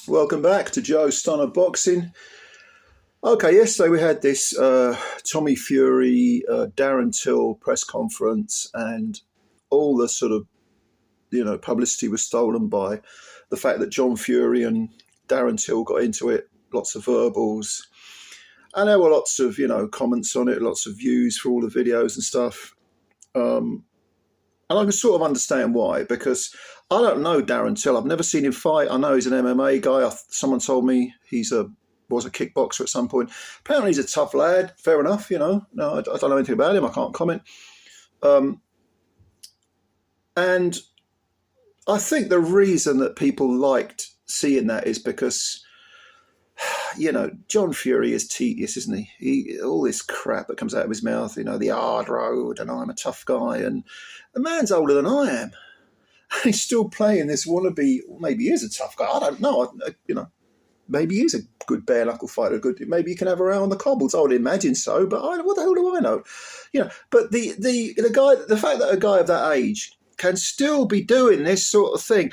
Welcome back to Joe Stunner Boxing. Okay, yesterday we had this Tommy Fury, Darren Till press conference, and all the sort of publicity was stolen by the fact that John Fury and Darren Till got into it. Lots of verbals, and there were lots of comments on it, lots of views for all the videos and stuff. And I can sort of understand why, because I don't know Darren Till. I've never seen him fight. I know he's an MMA guy. Someone told me was a kickboxer at some point. Apparently he's a tough lad. Fair enough, No, I don't know anything about him. I can't comment. And I think the reason that people liked seeing that is because, John Fury is tedious, isn't he? All this crap that comes out of his mouth, the hard road and I'm a tough guy. And the man's older than I am. He's still playing this wannabe. Maybe he is a tough guy. I don't know. Maybe he's a good bare knuckle fighter. Maybe he can have a round on the cobbles. I would imagine so. But what the hell do I know? But the fact that a guy of that age can still be doing this sort of thing.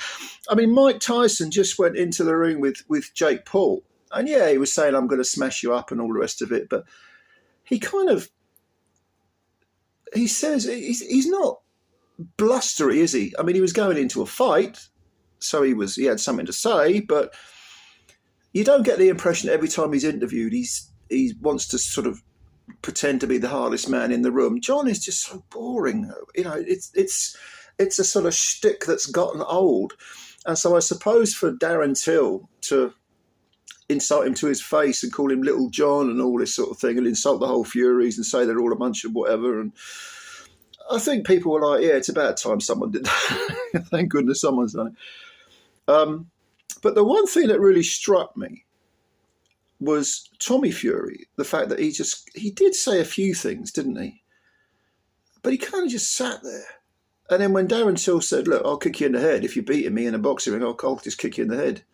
I mean, Mike Tyson just went into the ring with Jake Paul, and he was saying, "I'm going to smash you up" and all the rest of it. But he says he's not blustery, is he? I mean, he was going into a fight, so he had something to say, but you don't get the impression every time he's interviewed he wants to sort of pretend to be the hardest man in the room. John is just so boring. It's a sort of shtick that's gotten old. And so I suppose for Darren Till to insult him to his face and call him Little John and all this sort of thing, and insult the whole Furies and say they're all a bunch of whatever, and I think people were like, it's about time someone did that. Thank goodness someone's done it. But the one thing that really struck me was Tommy Fury, the fact that he did say a few things, didn't he? But he kind of just sat there. And then when Darren Till said, "Look, I'll kick you in the head. If you're beating me in a boxing ring, I'll just kick you in the head.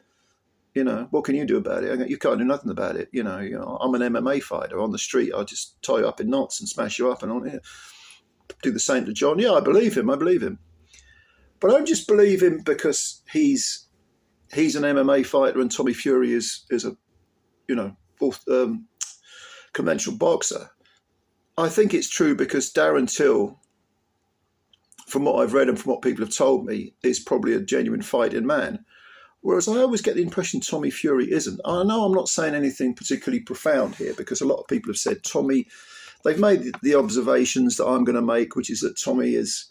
What can you do about it? You can't do nothing about it. I'm an MMA fighter on the street. I'll just tie you up in knots and smash you up and on here." Do the same to John. I believe him. But I don't just believe him because he's an MMA fighter and Tommy Fury is a conventional boxer. I think it's true because Darren Till, from what I've read and from what people have told me, is probably a genuine fighting man. Whereas I always get the impression Tommy Fury isn't. I know I'm not saying anything particularly profound here because a lot of people have said they've made the observations that I'm going to make, which is that Tommy is,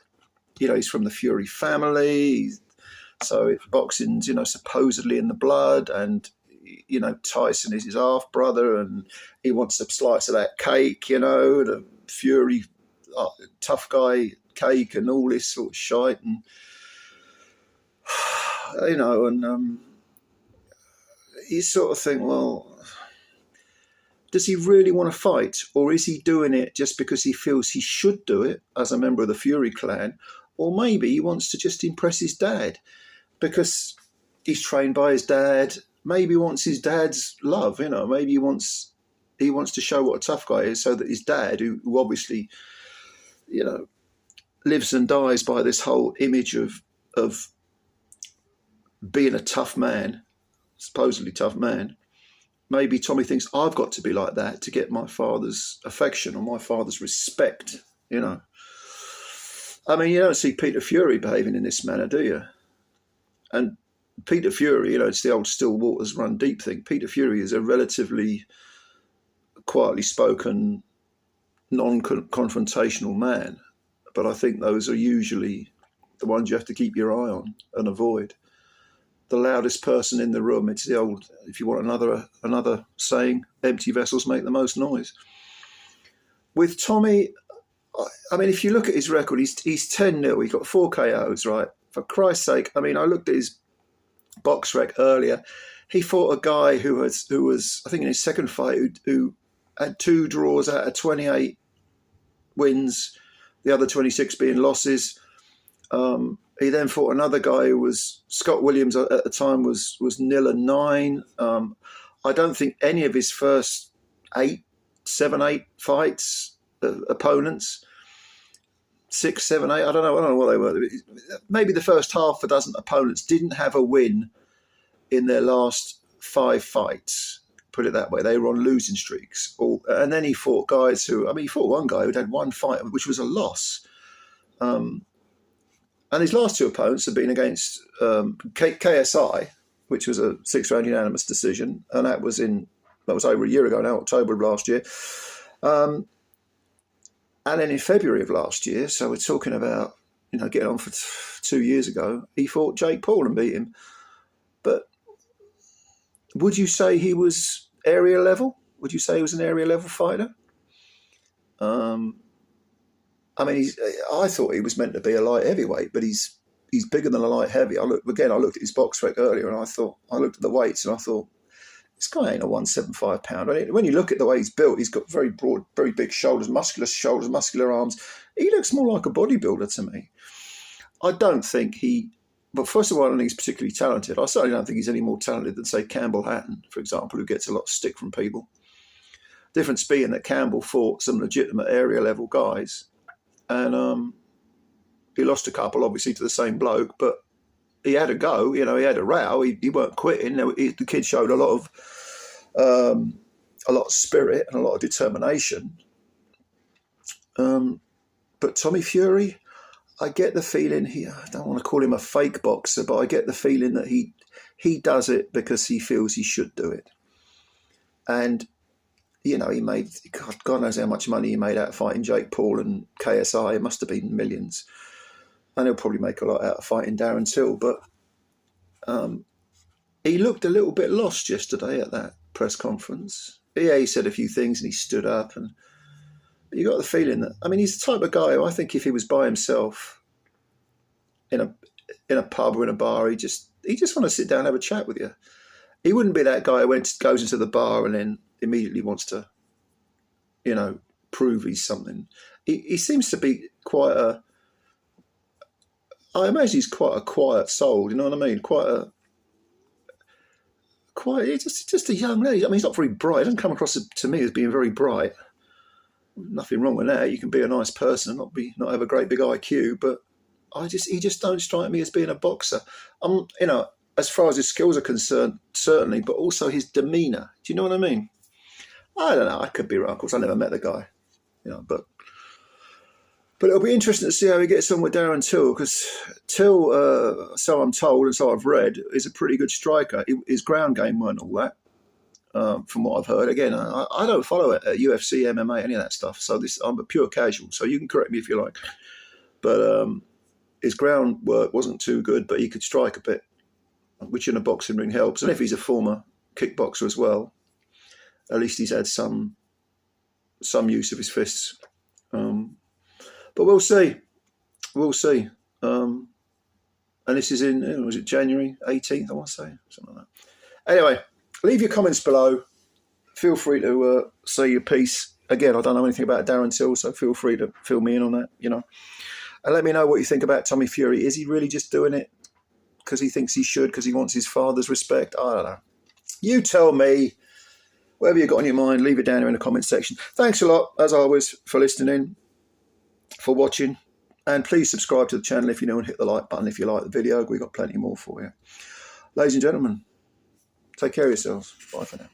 he's from the Fury family. So boxing's, supposedly in the blood, and, Tyson is his half brother and he wants a slice of that cake, the Fury tough guy cake and all this sort of shite. And, you sort of think, well, does he really want to fight, or is he doing it just because he feels he should do it as a member of the Fury clan? Or maybe he wants to just impress his dad because he's trained by his dad. Maybe he wants his dad's love, maybe he wants to show what a tough guy is so that his dad, who obviously, lives and dies by this whole image of being a tough man, supposedly tough man. Maybe Tommy thinks I've got to be like that to get my father's affection or my father's respect, I mean, you don't see Peter Fury behaving in this manner, do you? And Peter Fury, it's the old still waters run deep thing. Peter Fury is a relatively quietly spoken, non-confrontational man. But I think those are usually the ones you have to keep your eye on and avoid. The loudest person in the room, it's the old, if you want another saying, empty vessels make the most noise. With Tommy, I mean, if you look at his record, he's 10-0. He got 4 KOs, right? For Christ's sake, I mean, I looked at his box rec earlier. He fought a guy who was I think in his second fight, who had 2 draws out of 28 wins, the other 26 being losses. He then fought another guy who was Scott Williams at the time was 0-9. I don't think any of his first 7, 8 fights, opponents, 6, 7, 8, I don't know what they were. Maybe the first half a dozen opponents didn't have a win in their last 5 fights. Put it that way. They were on losing streaks. And then he fought guys who, he fought one guy who'd had 1 fight, which was a loss. And his last 2 opponents have been against KSI, which was a 6-round unanimous decision. And that was over a year ago now, October of last year. And then in February of last year, so we're talking about, getting on for 2 years ago, he fought Jake Paul and beat him. But would you say he was area level? Would you say he was an area level fighter? I thought he was meant to be a light heavyweight, but he's bigger than a light heavy. I looked at his box rec earlier, and I looked at the weights, and I thought, this guy ain't a 175 pounder. When you look at the way he's built, he's got very broad, very big shoulders, muscular arms. He looks more like a bodybuilder to me. I don't think but first of all, I don't think he's particularly talented. I certainly don't think he's any more talented than, say, Campbell Hatton, for example, who gets a lot of stick from people. Difference being that Campbell fought some legitimate area level guys, and he lost a couple, obviously, to the same bloke, but he had a go. He had a row. He weren't quitting. The kid showed a lot of spirit and a lot of determination. But Tommy Fury, I get the feeling I don't want to call him a fake boxer, but I get the feeling that he does it because he feels he should do it. And, he made, God knows how much money he made out of fighting Jake Paul and KSI. It must have been millions. And he'll probably make a lot out of fighting Darren Till. But he looked a little bit lost yesterday at that press conference. Yeah, he said a few things and he stood up. But you got the feeling that, he's the type of guy who I think if he was by himself in a pub or in a bar, he just want to sit down and have a chat with you. He wouldn't be that guy who goes into the bar and then immediately wants to, prove he's something. He seems to be I imagine he's quite a quiet soul, you know what I mean? Just a young lady. He's not very bright. He doesn't come across to me as being very bright. Nothing wrong with that. You can be a nice person and not have a great big IQ, but he just don't strike me as being a boxer. As far as his skills are concerned, certainly, but also his demeanour. Do you know what I mean? I don't know. I could be wrong. Of course, I never met the guy, but it'll be interesting to see how he gets on with Darren Till, because Till, so I'm told and so I've read, is a pretty good striker. His ground game weren't all that, from what I've heard. Again, I don't follow it at UFC, MMA, any of that stuff. So I'm a pure casual. So you can correct me if you like. But his ground work wasn't too good, but he could strike a bit, which in a boxing ring helps. And if he's a former kickboxer as well, at least he's had some use of his fists. But we'll see. And this is in, was it January 18th, I want to say? Something like that. Anyway, leave your comments below. Feel free to say your piece. Again, I don't know anything about Darren Till, so feel free to fill me in on that, And let me know what you think about Tommy Fury. Is he really just doing it because he thinks he should, because he wants his father's respect? I don't know. You tell me. Whatever you've got on your mind, leave it down here in the comments section. Thanks a lot, as always, for listening, for watching. And please subscribe to the channel if you're new, and hit the like button if you like the video. We've got plenty more for you. Ladies and gentlemen, take care of yourselves. Bye for now.